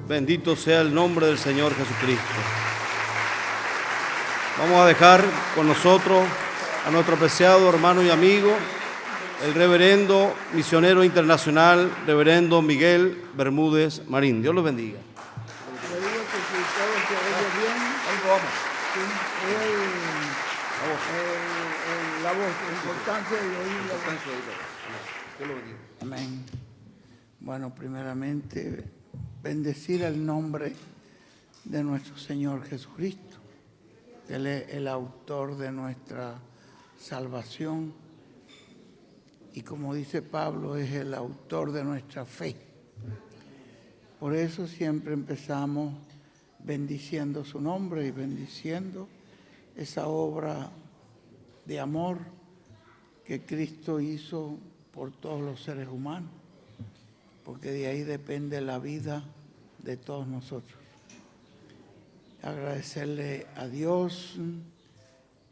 Bendito sea el nombre del Señor Jesucristo. Vamos a dejar con nosotros a nuestro apreciado hermano y amigo, el reverendo misionero internacional, reverendo Miguel Bermúdez Marín. Dios los bendiga. Le digo que si todo se oye bien, la voz, la importancia de oír la voz. Amén. Bueno, primeramente, bendecir el nombre de nuestro Señor Jesucristo. Él es el autor de nuestra salvación y, como dice Pablo, es el autor de nuestra fe. Por eso siempre empezamos bendiciendo su nombre y bendiciendo esa obra de amor que Cristo hizo por todos los seres humanos, porque de ahí depende la vida de todos nosotros. Agradecerle a Dios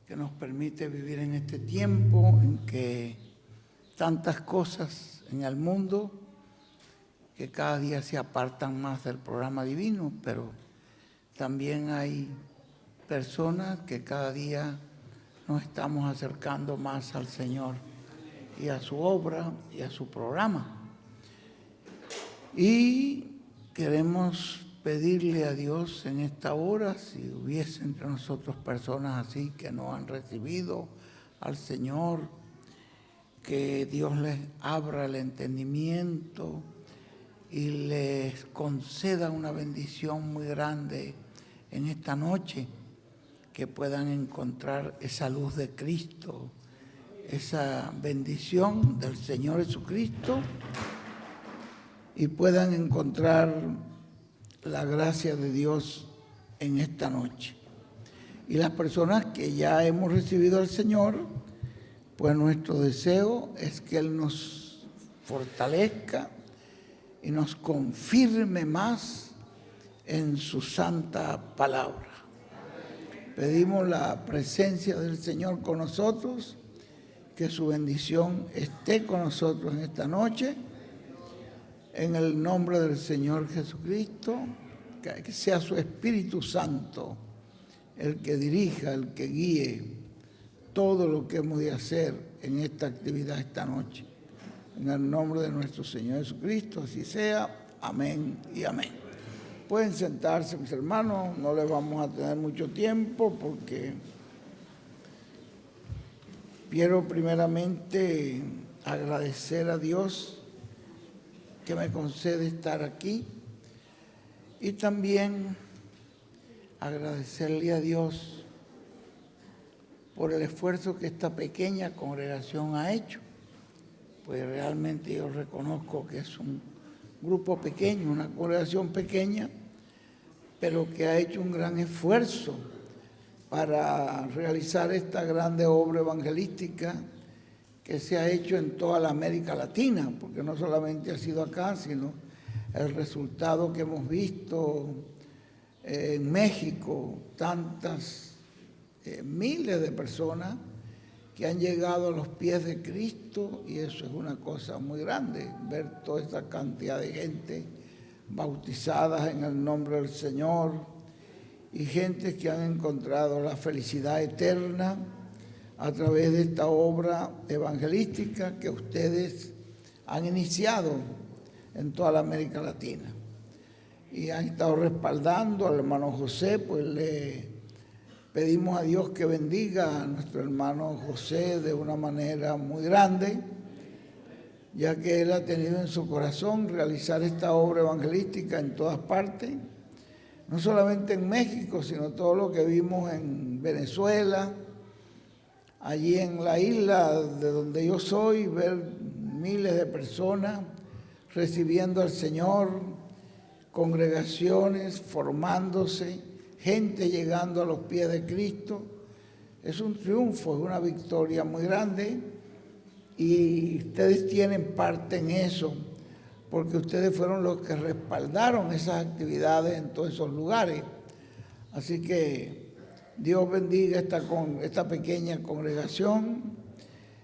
que nos permite vivir en este tiempo en que tantas cosas en el mundo que cada día se apartan más del programa divino, pero también hay personas que cada día nos estamos acercando más al Señor y a su obra y a su programa. Y queremos pedirle a Dios en esta hora, si hubiese entre nosotros personas así que no han recibido al Señor, que Dios les abra el entendimiento y les conceda una bendición muy grande en esta noche, que puedan encontrar esa luz de Cristo, esa bendición del Señor Jesucristo, y puedan encontrar la gracia de Dios en esta noche. Y las personas que ya hemos recibido al Señor, pues nuestro deseo es que Él nos fortalezca y nos confirme más en su santa palabra. Pedimos la presencia del Señor con nosotros, que su bendición esté con nosotros en esta noche. En el nombre del Señor Jesucristo, que sea su Espíritu Santo el que dirija, el que guíe todo lo que hemos de hacer en esta actividad esta noche. En el nombre de nuestro Señor Jesucristo, así sea. Amén y amén. Pueden sentarse, mis hermanos, no les vamos a tener mucho tiempo porque quiero primeramente agradecer a Dios que me concede estar aquí, y también agradecerle a Dios por el esfuerzo que esta pequeña congregación ha hecho, pues realmente yo reconozco que es un grupo pequeño, una congregación pequeña, pero que ha hecho un gran esfuerzo para realizar esta grande obra evangelística que se ha hecho en toda la América Latina, porque no solamente ha sido acá, sino el resultado que hemos visto en México, tantas miles de personas que han llegado a los pies de Cristo, y eso es una cosa muy grande, ver toda esta cantidad de gente bautizadas en el nombre del Señor, y gente que han encontrado la felicidad eterna a través de esta obra evangelística que ustedes han iniciado en toda la América Latina. Y han estado respaldando al hermano José, pues le pedimos a Dios que bendiga a nuestro hermano José de una manera muy grande, ya que él ha tenido en su corazón realizar esta obra evangelística en todas partes, no solamente en México, sino todo lo que vimos en Venezuela, allí en la isla de donde yo soy, ver miles de personas recibiendo al Señor, congregaciones formándose, gente llegando a los pies de Cristo. Es un triunfo, es una victoria muy grande, y ustedes tienen parte en eso, porque ustedes fueron los que respaldaron esas actividades en todos esos lugares. Así que Dios bendiga esta pequeña congregación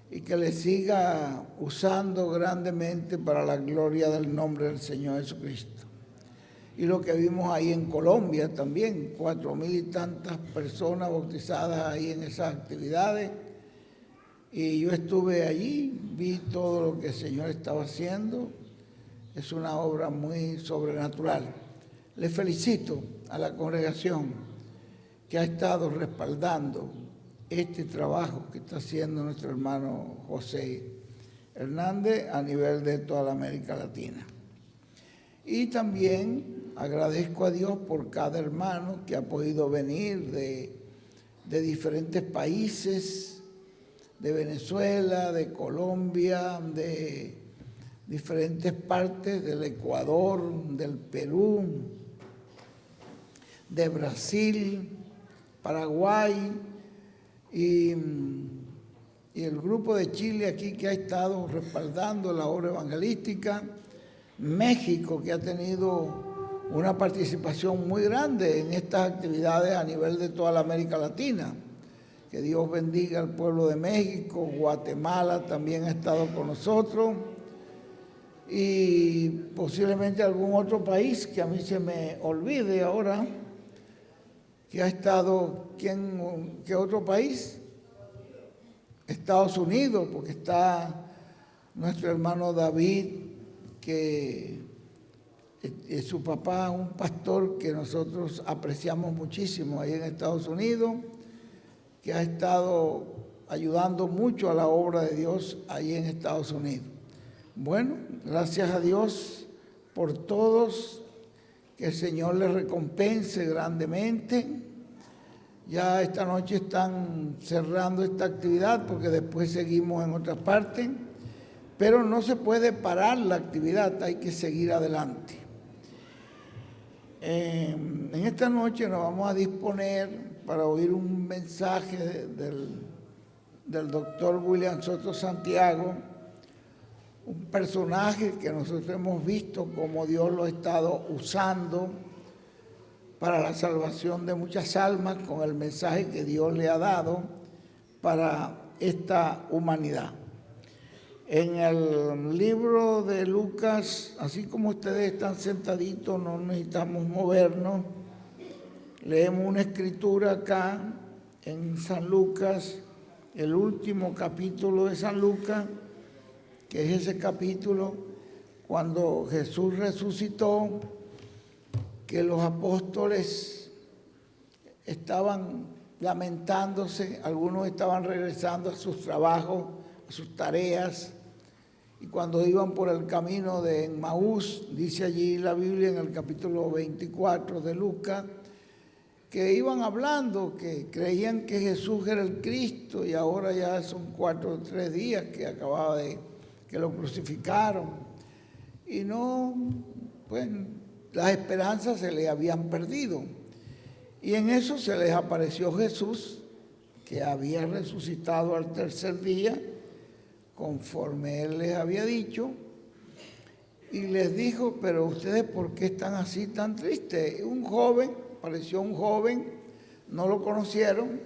y que le siga usando grandemente para la gloria del nombre del Señor Jesucristo. y lo que vimos ahí en Colombia también, 4,000 y tantas personas bautizadas ahí en esas actividades. Y yo estuve allí, vi todo lo que el Señor estaba haciendo. Es una obra muy sobrenatural. Le felicito a la congregación que ha estado respaldando este trabajo que está haciendo nuestro hermano José Hernández a nivel de toda la América Latina. Y también agradezco a Dios por cada hermano que ha podido venir de diferentes países, de Venezuela, de Colombia, de diferentes partes del Ecuador, del Perú, de Brasil, Paraguay y el grupo de Chile aquí que ha estado respaldando la obra evangelística, México que ha tenido una participación muy grande en estas actividades a nivel de toda la América Latina. Que Dios bendiga al pueblo de México. Guatemala también ha estado con nosotros. Y posiblemente algún otro país que a mí se me olvide ahora, que ha estado, ¿qué otro país? Estados Unidos, porque está nuestro hermano David, que su papá es un pastor que nosotros apreciamos muchísimo ahí en Estados Unidos, que ha estado ayudando mucho a la obra de Dios ahí en Estados Unidos. Bueno, gracias a Dios por todos, que el Señor les recompense grandemente. Ya esta noche están cerrando esta actividad porque después seguimos en otra parte, pero no se puede parar la actividad, hay que seguir adelante. En esta noche nos vamos a disponer para oír un mensaje del doctor William Soto Santiago, un personaje que nosotros hemos visto cómo Dios lo ha estado usando para la salvación de muchas almas con el mensaje que Dios le ha dado para esta humanidad. En el libro de Lucas, así como ustedes están sentaditos, no necesitamos movernos. Leemos una escritura acá en San Lucas, el último capítulo de San Lucas, que es ese capítulo cuando Jesús resucitó, que los apóstoles estaban lamentándose, algunos estaban regresando a sus trabajos, a sus tareas, y cuando iban por el camino de Emmaús, dice allí la Biblia en el capítulo 24 de Lucas, que iban hablando, que creían que Jesús era el Cristo, y ahora ya son 4 o 3 días que lo crucificaron, y no, pues las esperanzas se les habían perdido. Y en eso se les apareció Jesús, que había resucitado al tercer día, conforme Él les había dicho, y les dijo, pero ustedes, ¿por qué están así tan tristes? Un joven, apareció un joven, no lo conocieron,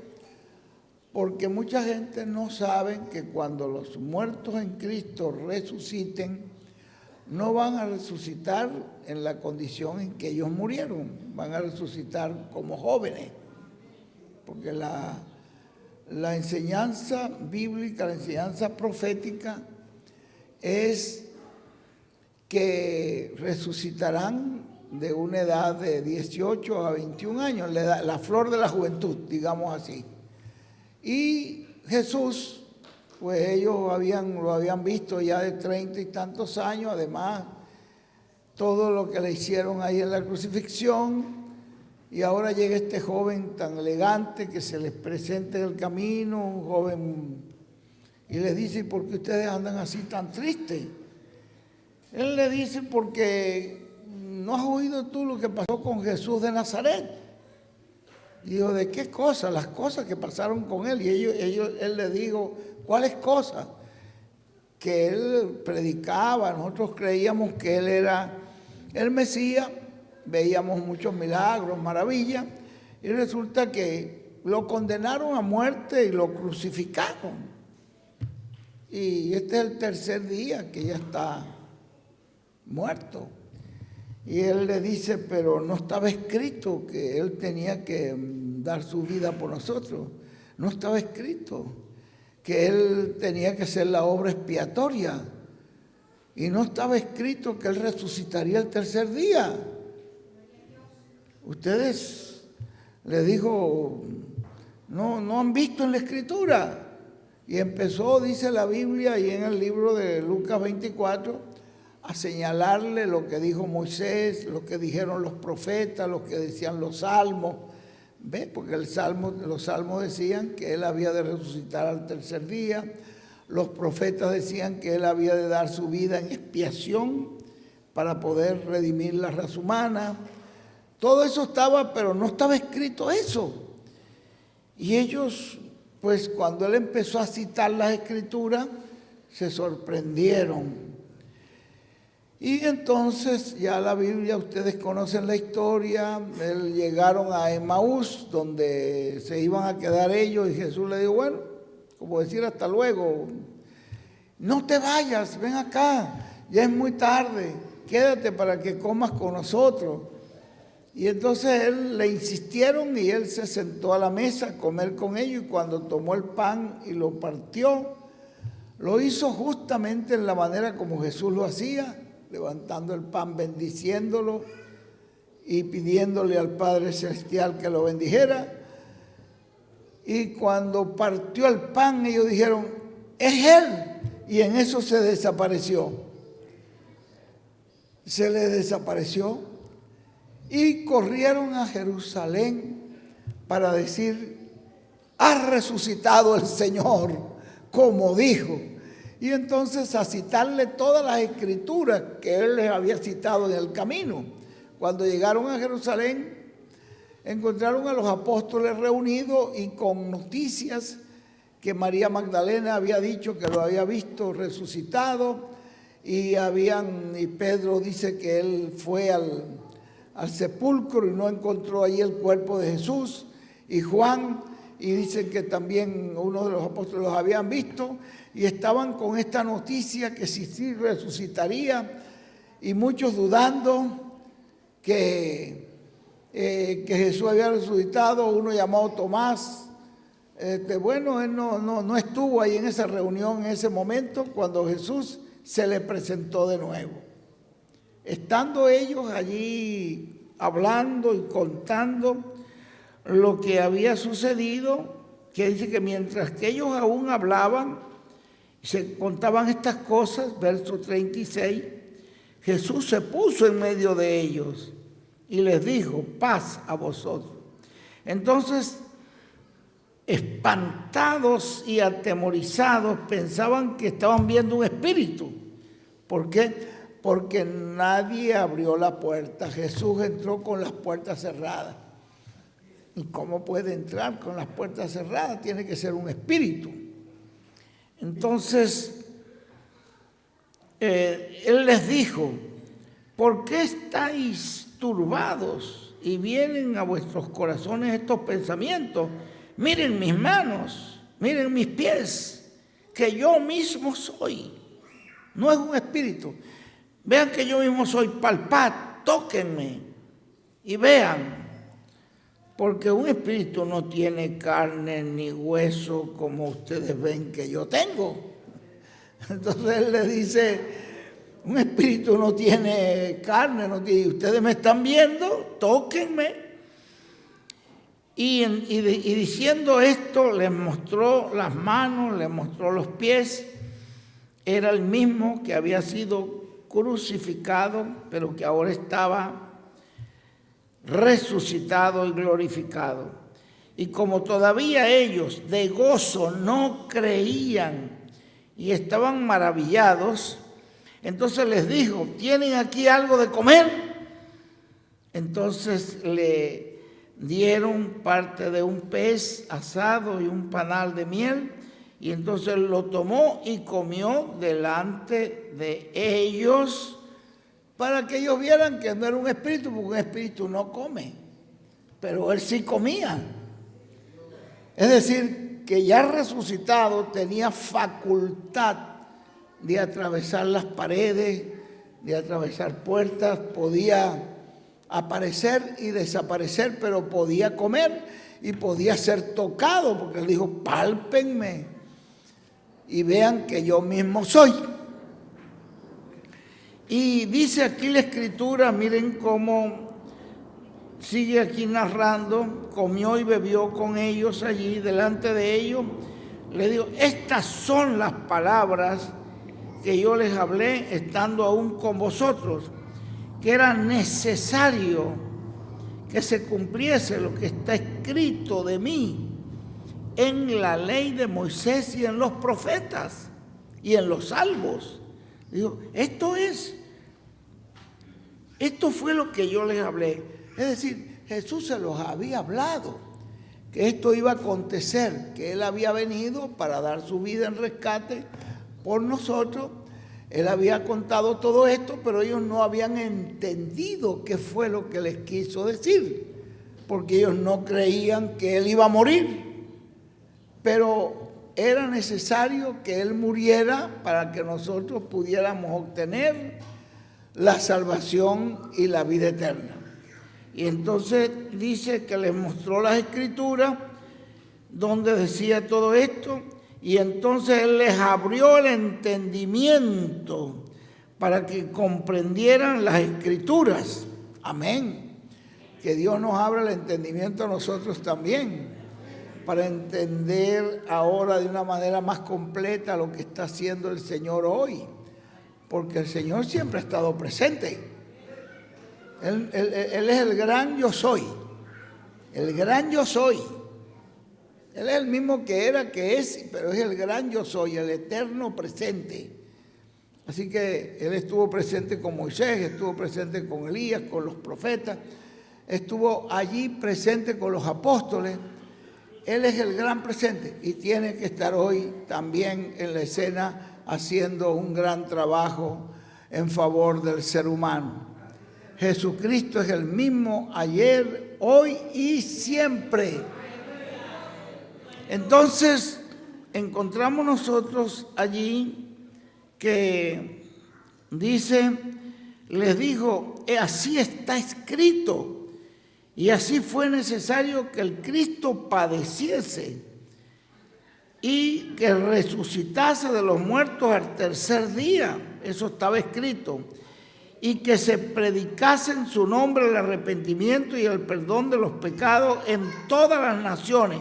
porque mucha gente no sabe que cuando los muertos en Cristo resuciten, no van a resucitar en la condición en que ellos murieron, van a resucitar como jóvenes, porque la enseñanza bíblica, la enseñanza profética es que resucitarán de una edad de 18 a 21 años, la flor de la juventud, digamos así. Y Jesús, pues ellos lo habían visto ya de 30 y tantos años, además todo lo que le hicieron ahí en la crucifixión, y ahora llega este joven tan elegante que se les presenta en el camino, un joven, y les dice, ¿por qué ustedes andan así tan tristes? Él le dice, porque ¿no has oído tú lo que pasó con Jesús de Nazaret? Y dijo, ¿de qué cosas? Las cosas que pasaron con él. Y él le dijo, ¿cuáles cosas? Que él predicaba, nosotros creíamos que él era el Mesías, veíamos muchos milagros, maravillas, y resulta que lo condenaron a muerte y lo crucificaron. Y este es el tercer día que ya está muerto. Y él le dice, pero no estaba escrito que él tenía que dar su vida por nosotros. No estaba escrito que él tenía que hacer la obra expiatoria. Y no estaba escrito que él resucitaría el tercer día. Ustedes, le dijo, no han visto en la Escritura. Y empezó, dice la Biblia, y en el libro de Lucas 24, a señalarle lo que dijo Moisés, lo que dijeron los profetas, lo que decían los salmos. ¿Ve? Porque los salmos decían que él había de resucitar al tercer día. Los profetas decían que él había de dar su vida en expiación para poder redimir la raza humana. Todo eso estaba, pero no estaba escrito eso. Y ellos, pues cuando él empezó a citar las Escrituras, se sorprendieron. Y entonces ya la Biblia, ustedes conocen la historia, llegaron a Emaús, donde se iban a quedar ellos, y Jesús le dijo, bueno, como decir hasta luego, no te vayas, ven acá, ya es muy tarde, quédate para que comas con nosotros. Y entonces él le insistieron y él se sentó a la mesa a comer con ellos, y cuando tomó el pan y lo partió, lo hizo justamente en la manera como Jesús lo hacía, levantando el pan, bendiciéndolo y pidiéndole al Padre Celestial que lo bendijera. Y cuando partió el pan, ellos dijeron, es Él. Y en eso se desapareció. Se les desapareció. Y corrieron a Jerusalén para decir, ha resucitado el Señor, como dijo. Y entonces a citarle todas las escrituras que él les había citado en el camino. Cuando llegaron a Jerusalén, encontraron a los apóstoles reunidos y con noticias que María Magdalena había dicho que lo había visto resucitado, y Pedro dice que él fue al sepulcro y no encontró allí el cuerpo de Jesús, y Juan, y dicen que también uno de los apóstoles los habían visto, y estaban con esta noticia que sí resucitaría, y muchos dudando que Jesús había resucitado. Uno llamado Tomás, bueno, él no estuvo ahí en esa reunión en ese momento cuando Jesús se le presentó de nuevo. Estando ellos allí hablando y contando lo que había sucedido, que dice que mientras que ellos aún hablaban, se contaban estas cosas, verso 36, Jesús se puso en medio de ellos y les dijo, paz a vosotros. Entonces, espantados y atemorizados, pensaban que estaban viendo un espíritu. ¿Por qué? Porque nadie abrió la puerta. Jesús entró con las puertas cerradas. ¿Y cómo puede entrar con las puertas cerradas? Tiene que ser un espíritu. Entonces, él les dijo, ¿por qué estáis turbados y vienen a vuestros corazones estos pensamientos? Miren mis manos, miren mis pies, que yo mismo soy. No es un espíritu. Vean que yo mismo soy, palpad, tóquenme y vean. Porque un espíritu no tiene carne ni hueso como ustedes ven que yo tengo. Entonces él le dice, un espíritu no tiene carne, ustedes me están viendo, tóquenme. Y diciendo esto, les mostró las manos, les mostró los pies. Era el mismo que había sido crucificado, pero que ahora estaba resucitado y glorificado. Y como todavía ellos de gozo no creían y estaban maravillados, entonces les dijo, ¿tienen aquí algo de comer? Entonces le dieron parte de un pez asado y un panal de miel, y entonces lo tomó y comió delante de ellos, para que ellos vieran que no era un espíritu, porque un espíritu no come, pero él sí comía. Es decir, que ya resucitado tenía facultad de atravesar las paredes, de atravesar puertas, podía aparecer y desaparecer, pero podía comer y podía ser tocado, porque él dijo, pálpenme y vean que yo mismo soy. Y dice aquí la Escritura, miren cómo sigue aquí narrando, comió y bebió con ellos allí, delante de ellos. Le digo, estas son las palabras que yo les hablé estando aún con vosotros, que era necesario que se cumpliese lo que está escrito de mí en la ley de Moisés y en los profetas y en los salmos. Digo, esto fue lo que yo les hablé. Es decir, Jesús se los había hablado, que esto iba a acontecer, que Él había venido para dar su vida en rescate por nosotros. Él había contado todo esto, pero ellos no habían entendido qué fue lo que les quiso decir, porque ellos no creían que Él iba a morir. Pero era necesario que Él muriera para que nosotros pudiéramos obtener la salvación y la vida eterna. Y entonces dice que les mostró las Escrituras donde decía todo esto, y entonces Él les abrió el entendimiento para que comprendieran las Escrituras. Amén. Que Dios nos abra el entendimiento a nosotros también, para entender ahora de una manera más completa lo que está haciendo el Señor hoy, porque el Señor siempre ha estado presente. Él es el gran yo soy, el gran yo soy. Él es el mismo que era, que es, pero es el gran yo soy, el eterno presente. Así que Él estuvo presente con Moisés, estuvo presente con Elías, con los profetas, estuvo allí presente con los apóstoles. Él es el gran presente y tiene que estar hoy también en la escena haciendo un gran trabajo en favor del ser humano. Jesucristo es el mismo ayer, hoy y siempre. Entonces, encontramos nosotros allí que dice, les dijo, así está escrito. Y así fue necesario que el Cristo padeciese y que resucitase de los muertos al tercer día. Eso estaba escrito. Y que se predicase en su nombre el arrepentimiento y el perdón de los pecados en todas las naciones,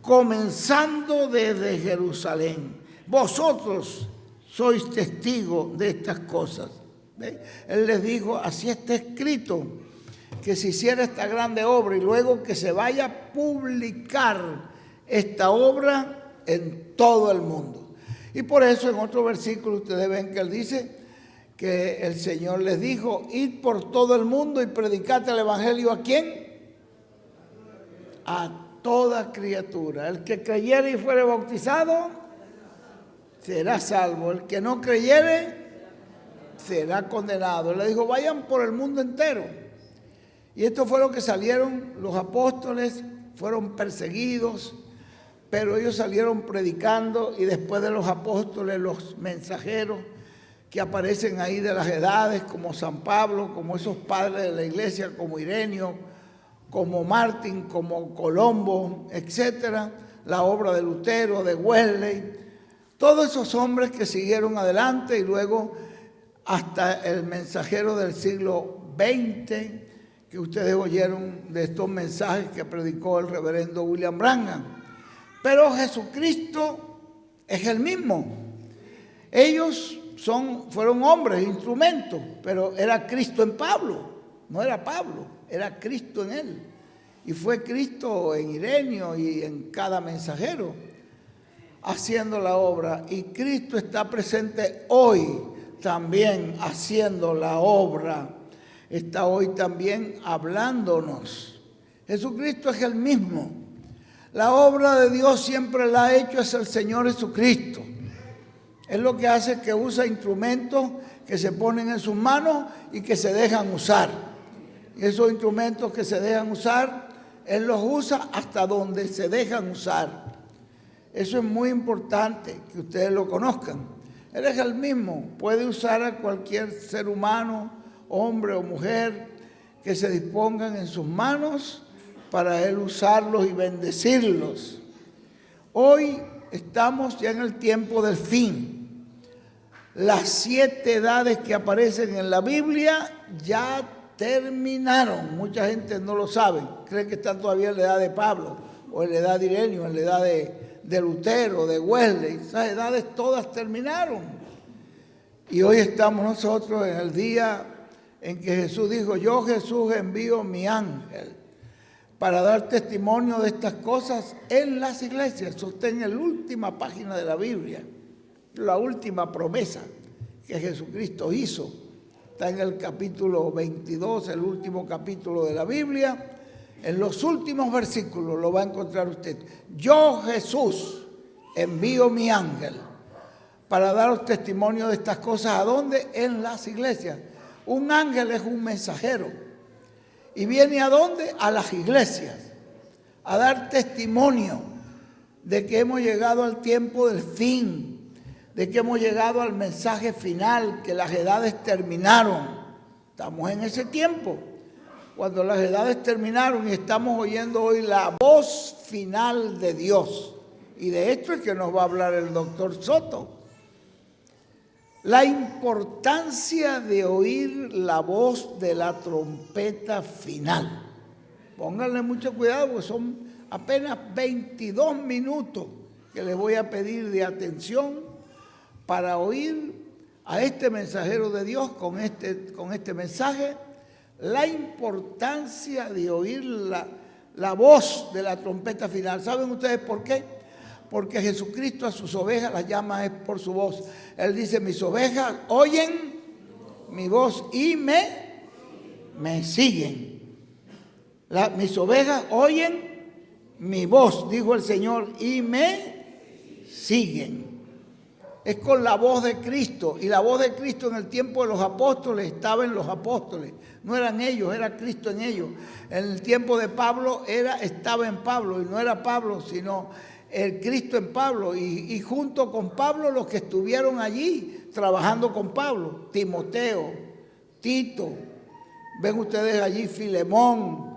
comenzando desde Jerusalén. Vosotros sois testigos de estas cosas. ¿Ve? Él les dijo, así está escrito, que se hiciera esta grande obra y luego que se vaya a publicar esta obra en todo el mundo. Y por eso en otro versículo ustedes ven que él dice que el Señor les dijo, id por todo el mundo y predicad el evangelio, ¿a quién? A toda criatura. El que creyere y fuere bautizado será salvo. El que no creyere será condenado. Él le dijo, vayan por el mundo entero. Y esto fue lo que salieron los apóstoles, fueron perseguidos, pero ellos salieron predicando, y después de los apóstoles, los mensajeros que aparecen ahí de las edades, como San Pablo, como esos padres de la iglesia, como Ireneo, como Martín, como Colombo, etcétera, la obra de Lutero, de Wesley, todos esos hombres que siguieron adelante, y luego hasta el mensajero del siglo XX, que ustedes oyeron de estos mensajes que predicó el reverendo William Branham. Pero Jesucristo es el mismo. Ellos fueron hombres, instrumentos, pero era Cristo en Pablo, no era Pablo, era Cristo en él. Y fue Cristo en Ireneo y en cada mensajero haciendo la obra. Y Cristo está presente hoy también haciendo la obra. Está hoy también hablándonos. Jesucristo es el mismo. La obra de Dios siempre la ha hecho es el Señor Jesucristo. Es lo que hace que usa instrumentos que se ponen en sus manos y que se dejan usar. Y esos instrumentos que se dejan usar, Él los usa hasta donde se dejan usar. Eso es muy importante que ustedes lo conozcan. Él es el mismo. Puede usar a cualquier ser humano, hombre o mujer, que se dispongan en sus manos para Él usarlos y bendecirlos. Hoy estamos ya en el tiempo del fin. Las 7 edades que aparecen en la Biblia ya terminaron. Mucha gente no lo sabe. Creen que están todavía en la edad de Pablo, o en la edad de Ireneo, en la edad de Lutero, de Wesley. Esas edades todas terminaron. Y hoy estamos nosotros en el día en que Jesús dijo: yo, Jesús, envío mi ángel para dar testimonio de estas cosas en las iglesias. Eso está en la última página de la Biblia, la última promesa que Jesucristo hizo. Está en el capítulo 22, el último capítulo de la Biblia. En los últimos versículos lo va a encontrar usted. Yo, Jesús, envío mi ángel para daros testimonio de estas cosas. ¿A dónde? En las iglesias. Un ángel es un mensajero. ¿Y viene a dónde? A las iglesias. A dar testimonio de que hemos llegado al tiempo del fin, de que hemos llegado al mensaje final, que las edades terminaron. Estamos en ese tiempo, cuando las edades terminaron, y estamos oyendo hoy la voz final de Dios. Y de esto es que nos va a hablar el doctor Soto. La importancia de oír la voz de la trompeta final. Pónganle mucho cuidado, porque son apenas 22 minutos que les voy a pedir de atención para oír a este mensajero de Dios con este mensaje. La importancia de oír la voz de la trompeta final. ¿Saben ustedes por qué? Porque Jesucristo a sus ovejas las llama es por su voz. Él dice: mis ovejas oyen mi voz y me siguen. Mis ovejas oyen mi voz, dijo el Señor, y me siguen. Es con la voz de Cristo. Y la voz de Cristo en el tiempo de los apóstoles estaba en los apóstoles. No eran ellos, era Cristo en ellos. En el tiempo de Pablo estaba en Pablo, y no era Pablo, sino el Cristo en Pablo. Y junto con Pablo los que estuvieron allí trabajando con Pablo: Timoteo, Tito, ven ustedes allí Filemón,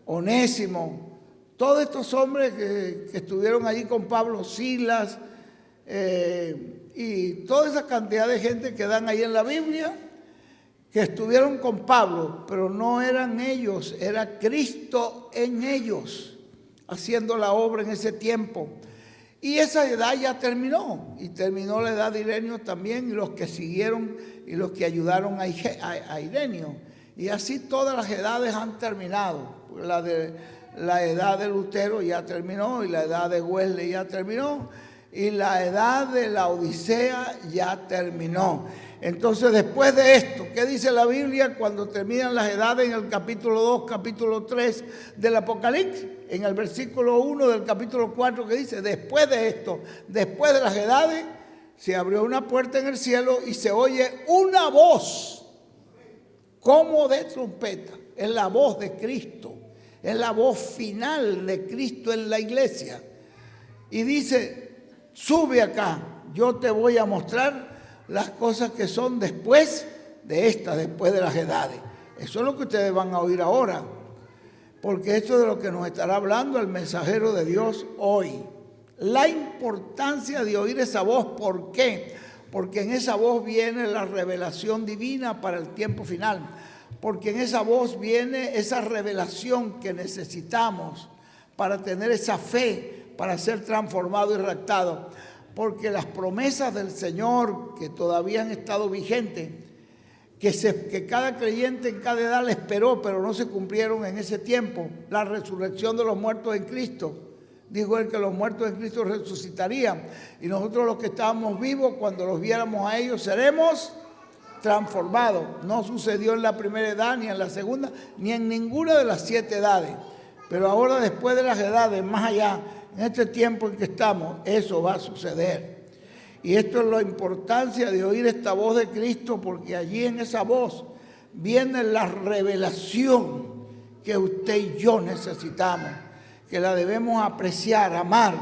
Onésimo, todos estos hombres que estuvieron allí con Pablo, Silas, y toda esa cantidad de gente que dan ahí en la Biblia, que estuvieron con Pablo, pero no eran ellos, era Cristo en ellos, haciendo la obra en ese tiempo. Y esa edad ya terminó, y terminó la edad de Ireneo también, y los que siguieron y los que ayudaron a Ireneo. Y así todas las edades han terminado. La edad de Lutero ya terminó, y la edad de Wesley ya terminó, y la edad de la Odisea ya terminó. Entonces, después de esto, ¿qué dice la Biblia cuando terminan las edades en el capítulo 2, capítulo 3 del Apocalipsis? En el versículo 1 del capítulo 4, que dice: después de esto, después de las edades, se abrió una puerta en el cielo y se oye una voz como de trompeta. Es la voz de Cristo, es la voz final de Cristo en la iglesia. Y dice: sube acá, yo te voy a mostrar las cosas que son después de estas, después de las edades. Eso es lo que ustedes van a oír ahora, porque esto es de lo que nos estará hablando el mensajero de Dios hoy. La importancia de oír esa voz. ¿Por qué? Porque en esa voz viene la revelación divina para el tiempo final. Porque en esa voz viene esa revelación que necesitamos para tener esa fe, para ser transformado y raptado. Porque las promesas del Señor que todavía han estado vigentes, que cada creyente en cada edad le esperó, pero no se cumplieron en ese tiempo. La resurrección de los muertos en Cristo. Dijo Él que los muertos en Cristo resucitarían. Y nosotros los que estábamos vivos, cuando los viéramos a ellos, seremos transformados. No sucedió en la primera edad, ni en la segunda, ni en ninguna de las 7 edades. Pero ahora, después de las edades, más allá, en este tiempo en que estamos, eso va a suceder. Y esto es la importancia de oír esta voz de Cristo, porque allí en esa voz viene la revelación que usted y yo necesitamos, que la debemos apreciar, amar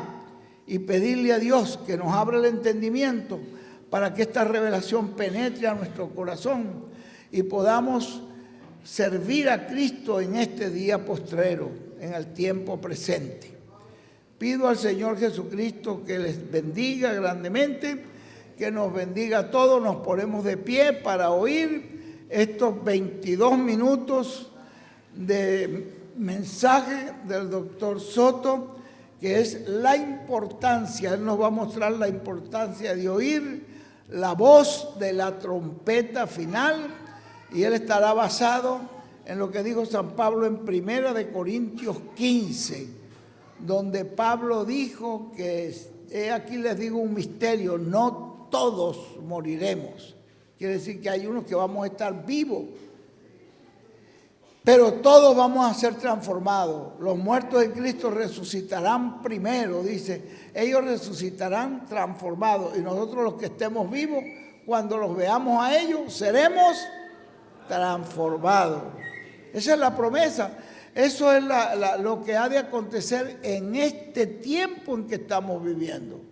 y pedirle a Dios que nos abra el entendimiento para que esta revelación penetre a nuestro corazón y podamos servir a Cristo en este día postrero, en el tiempo presente. Pido al Señor Jesucristo que les bendiga grandemente, que nos bendiga a todos. Nos ponemos de pie para oír estos 22 minutos de mensaje del doctor Soto, que es la importancia, él nos va a mostrar la importancia de oír la voz de la trompeta final, y él estará basado en lo que dijo San Pablo en 1 Corintios 15, donde Pablo dijo que, aquí les digo un misterio, no todos moriremos. Quiere decir que hay unos que vamos a estar vivos, pero todos vamos a ser transformados. Los muertos en Cristo resucitarán primero, dice. Ellos resucitarán transformados. Y nosotros los que estemos vivos, cuando los veamos a ellos, seremos transformados. Esa es la promesa. Eso es lo que ha de acontecer en este tiempo en que estamos viviendo.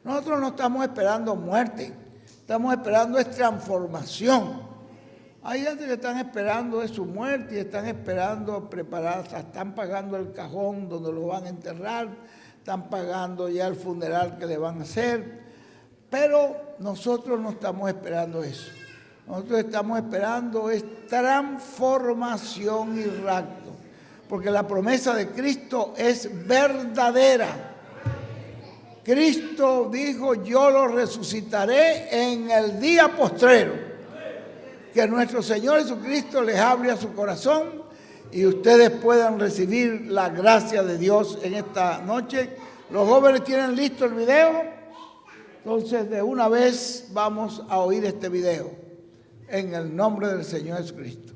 Nosotros no estamos esperando muerte. Estamos esperando es transformación. Hay gente que están esperando de su muerte y están esperando prepararse, están pagando el cajón donde lo van a enterrar, están pagando ya el funeral que le van a hacer, pero nosotros no estamos esperando eso. Nosotros estamos esperando es transformación y rapto, porque la promesa de Cristo es verdadera. Cristo dijo, yo lo resucitaré en el día postrero. Que nuestro Señor Jesucristo les hable a su corazón y ustedes puedan recibir la gracia de Dios en esta noche. Los jóvenes tienen listo el video, entonces de una vez vamos a oír este video en el nombre del Señor Jesucristo.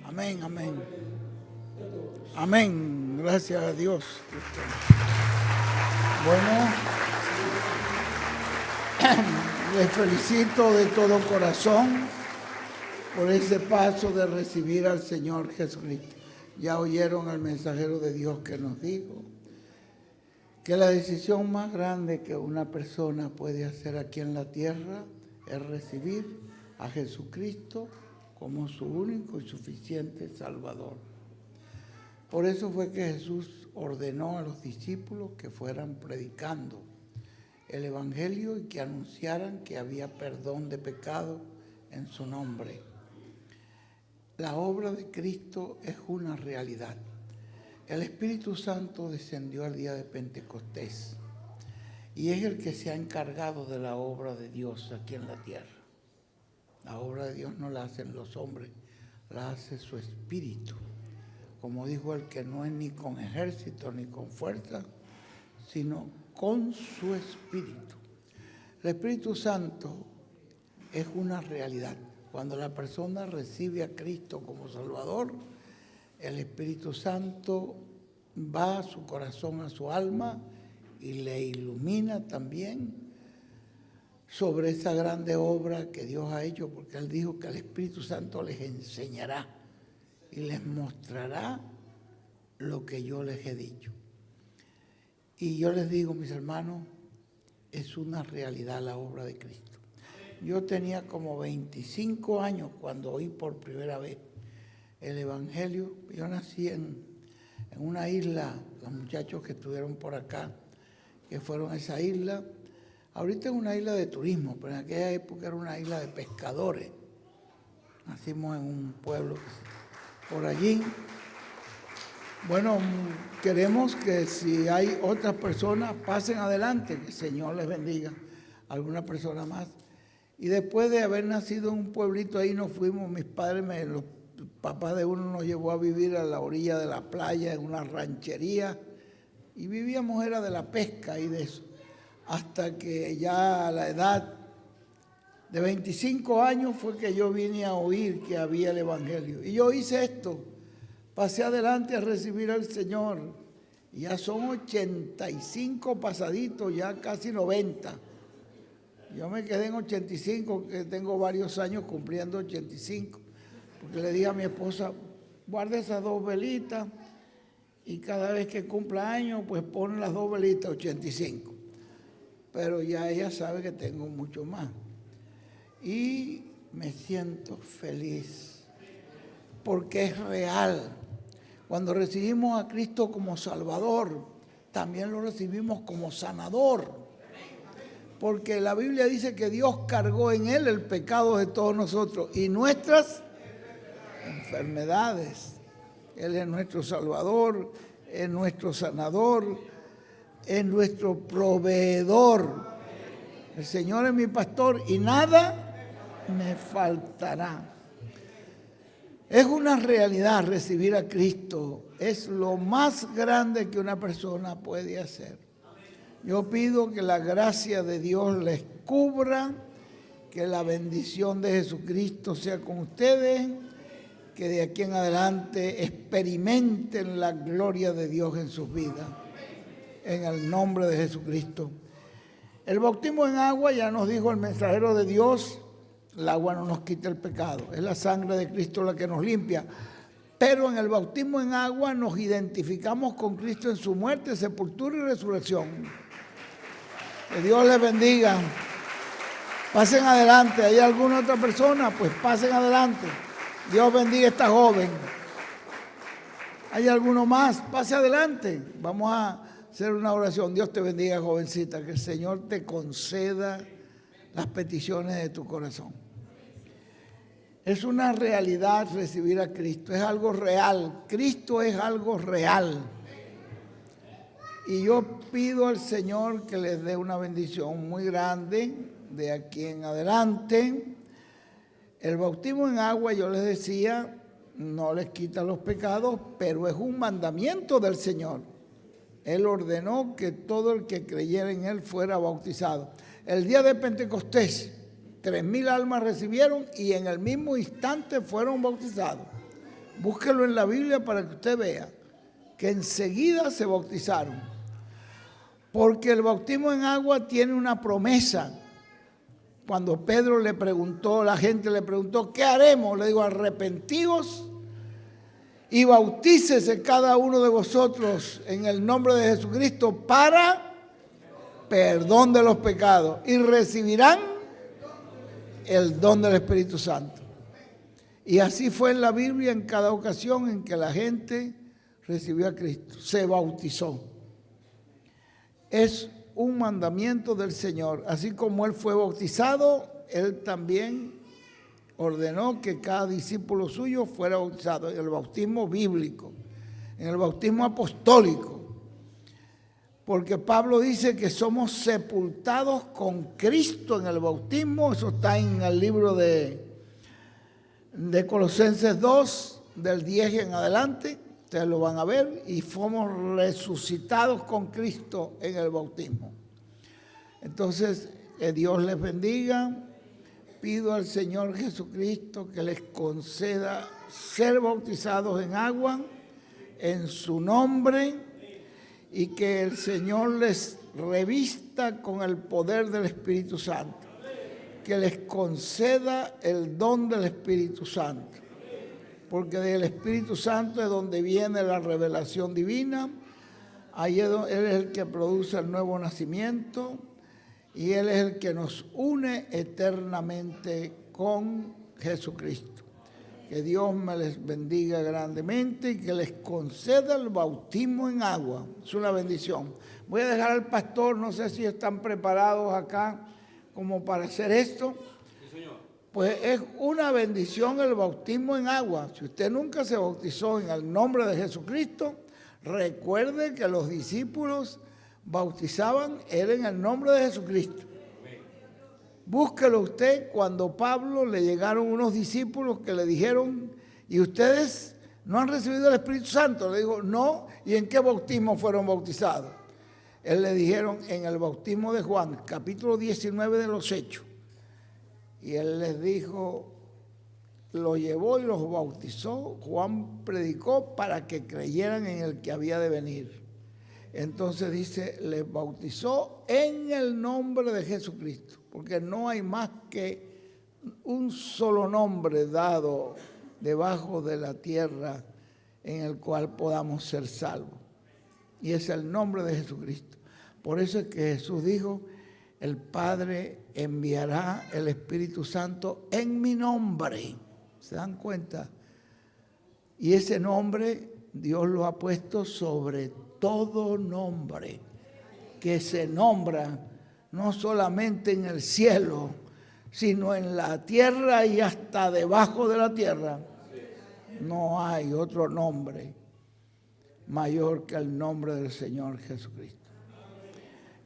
Amén, amén. Amén, gracias a Dios. Bueno, les felicito de todo corazón por ese paso de recibir al Señor Jesucristo. Ya oyeron al mensajero de Dios que nos dijo que la decisión más grande que una persona puede hacer aquí en la tierra es recibir a Jesucristo como su único y suficiente Salvador. Por eso fue que Jesús ordenó a los discípulos que fueran predicando el Evangelio y que anunciaran que había perdón de pecado en su nombre. La obra de Cristo es una realidad. El Espíritu Santo descendió el día de Pentecostés y es el que se ha encargado de la obra de Dios aquí en la tierra. La obra de Dios no la hacen los hombres, la hace su Espíritu. Como dijo el que no es ni con ejército ni con fuerza, sino con su Espíritu. El Espíritu Santo es una realidad. Cuando la persona recibe a Cristo como Salvador, el Espíritu Santo va a su corazón, a su alma, y le ilumina también sobre esa grande obra que Dios ha hecho, porque Él dijo que el Espíritu Santo les enseñará y les mostrará lo que yo les he dicho. Y yo les digo, mis hermanos, es una realidad la obra de Cristo. Yo tenía como 25 años cuando oí por primera vez el Evangelio. Yo nací en una isla, los muchachos que estuvieron por acá, que fueron a esa isla. Ahorita es una isla de turismo, pero en aquella época era una isla de pescadores. Nacimos en un pueblo por allí. Bueno, queremos que si hay otras personas, pasen adelante, que el Señor les bendiga, alguna persona más. Y después de haber nacido en un pueblito ahí, nos fuimos, mis padres, los papás de uno nos llevó a vivir a la orilla de la playa, en una ranchería, y vivíamos, era de la pesca y de eso, hasta que ya a la edad de 25 años fue que yo vine a oír que había el Evangelio. Y yo hice esto. Pasé adelante a recibir al Señor. Ya son 85 pasaditos, ya casi 90. Yo me quedé en 85, que tengo varios años cumpliendo 85. Porque le dije a mi esposa, guarda esas 2 velitas y cada vez que cumpla años, pues pone las 2 velitas, 85. Pero ya ella sabe que tengo mucho más. Y me siento feliz, porque es real. Cuando recibimos a Cristo como Salvador, también lo recibimos como sanador. Porque la Biblia dice que Dios cargó en Él el pecado de todos nosotros y nuestras enfermedades. Él es nuestro Salvador, es nuestro sanador, es nuestro proveedor. El Señor es mi pastor y nada me faltará. Es una realidad recibir a Cristo. Es lo más grande que una persona puede hacer. Yo pido que la gracia de Dios les cubra, que la bendición de Jesucristo sea con ustedes, que de aquí en adelante experimenten la gloria de Dios en sus vidas, en el nombre de Jesucristo. El bautismo en agua, ya nos dijo el mensajero de Dios, el agua no nos quita el pecado, es la sangre de Cristo la que nos limpia. Pero en el bautismo en agua nos identificamos con Cristo en su muerte, sepultura y resurrección. Que Dios les bendiga. Pasen adelante. ¿Hay alguna otra persona? Pues pasen adelante. Dios bendiga a esta joven. ¿Hay alguno más? Pase adelante. Vamos a hacer una oración. Dios te bendiga, jovencita. Que el Señor te conceda las peticiones de tu corazón. Es una realidad recibir a Cristo. Es algo real. Cristo es algo real. Y yo pido al Señor que les dé una bendición muy grande de aquí en adelante. El bautismo en agua, yo les decía, no les quita los pecados, pero es un mandamiento del Señor. Él ordenó que todo el que creyera en Él fuera bautizado. El día de Pentecostés, 3,000 almas recibieron y en el mismo instante fueron bautizados. Búsquelo en la Biblia para que usted vea que enseguida se bautizaron. Porque el bautismo en agua tiene una promesa. Cuando Pedro le preguntó, la gente le preguntó, ¿qué haremos? Le digo, arrepentíos y bautícese cada uno de vosotros en el nombre de Jesucristo para perdón de los pecados y recibirán el don del Espíritu Santo. Y así fue en la Biblia en cada ocasión en que la gente recibió a Cristo, se bautizó. Es un mandamiento del Señor. Así como Él fue bautizado, Él también ordenó que cada discípulo suyo fuera bautizado en el bautismo bíblico, en el bautismo apostólico. Porque Pablo dice que somos sepultados con Cristo en el bautismo. Eso está en el libro de Colosenses 2, del 10 en adelante. Ustedes lo van a ver. Y fuimos resucitados con Cristo en el bautismo. Entonces, que Dios les bendiga. Pido al Señor Jesucristo que les conceda ser bautizados en agua en su nombre y que el Señor les revista con el poder del Espíritu Santo, que les conceda el don del Espíritu Santo, porque del Espíritu Santo es donde viene la revelación divina. Ahí Él es el que produce el nuevo nacimiento y Él es el que nos une eternamente con Jesucristo. Que Dios me les bendiga grandemente y que les conceda el bautismo en agua. Es una bendición. Voy a dejar al pastor, no sé si están preparados acá como para hacer esto. Sí, señor. Pues es una bendición el bautismo en agua. Si usted nunca se bautizó en el nombre de Jesucristo, recuerde que los discípulos bautizaban en el nombre de Jesucristo. Búsquelo usted. Cuando Pablo le llegaron unos discípulos que le dijeron, ¿y ustedes no han recibido el Espíritu Santo? Le dijo, no. ¿Y en qué bautismo fueron bautizados? Él le dijeron en el bautismo de Juan, capítulo 19 de los Hechos. Y él les dijo, lo llevó y los bautizó. Juan predicó para que creyeran en el que había de venir. Entonces dice, les bautizó en el nombre de Jesucristo, porque no hay más que un solo nombre dado debajo de la tierra en el cual podamos ser salvos. y es el nombre de Jesucristo. Por eso es que Jesús dijo, el Padre enviará el Espíritu Santo en mi nombre. ¿Se dan cuenta? Y ese nombre Dios lo ha puesto sobre todo nombre que se nombra, no solamente en el cielo, sino en la tierra y hasta debajo de la tierra. No hay otro nombre mayor que el nombre del Señor Jesucristo.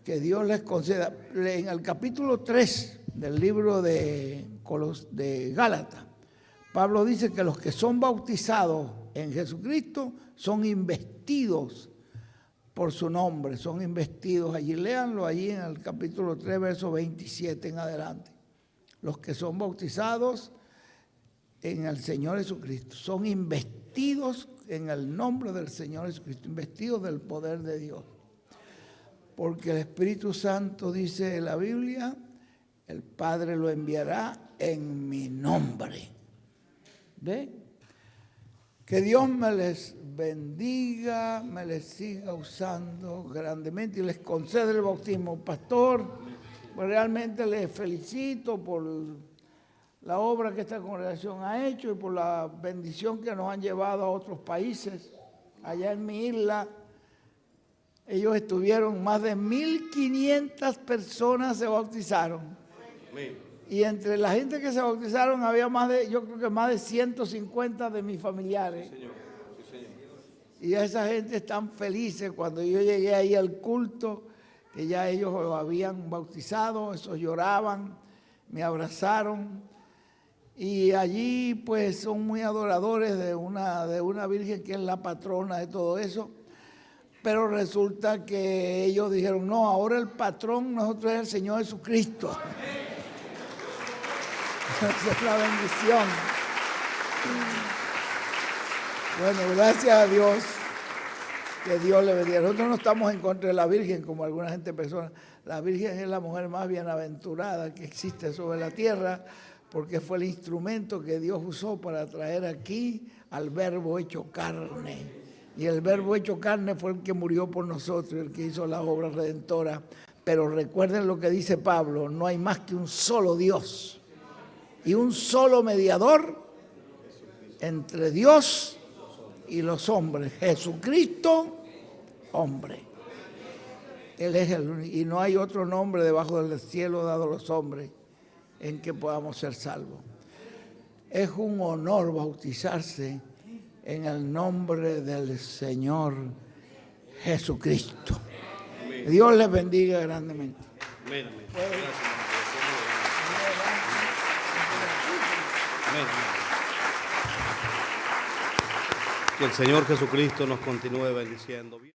Que Dios les conceda. En el capítulo 3 del libro de Gálatas, Pablo dice que los que son bautizados en Jesucristo son investidos por su nombre, son investidos. Allí, léanlo allí en el capítulo 3, verso 27 en adelante. Los que son bautizados en el Señor Jesucristo son investidos en el nombre del Señor Jesucristo, investidos del poder de Dios. Porque el Espíritu Santo, dice en la Biblia, el Padre lo enviará en mi nombre. ¿Ve? Que Dios me les bendiga, me les siga usando grandemente y les conceda el bautismo. Pastor, pues realmente les felicito por la obra que esta congregación ha hecho y por la bendición que nos han llevado a otros países. Allá en mi isla, ellos estuvieron, más de 1.500 personas se bautizaron. Y entre la gente que se bautizaron había yo creo que más de 150 de mis familiares. Sí, señor. Sí, señor. Y esa gente están felices. Cuando yo llegué ahí al culto, que ya ellos lo habían bautizado, esos lloraban, me abrazaron. Y allí pues son muy adoradores de una virgen que es la patrona de todo eso. Pero resulta que ellos dijeron, no, ahora el patrón nosotros es el Señor Jesucristo. Esa es la bendición. Bueno, gracias a Dios, que Dios le bendiga. Nosotros no estamos en contra de la Virgen, como alguna gente persona. La Virgen es la mujer más bienaventurada que existe sobre la tierra, porque fue el instrumento que Dios usó para traer aquí al Verbo hecho carne. Y el Verbo hecho carne fue el que murió por nosotros, el que hizo la obra redentora. Pero recuerden lo que dice Pablo, no hay más que un solo Dios y un solo mediador entre Dios y los hombres, Jesucristo, hombre. Él es el único, y no hay otro nombre debajo del cielo dado a los hombres en que podamos ser salvos. Es un honor bautizarse en el nombre del Señor Jesucristo. Amén. Dios les bendiga grandemente. Amén. Amén. Que el Señor Jesucristo nos continúe bendiciendo.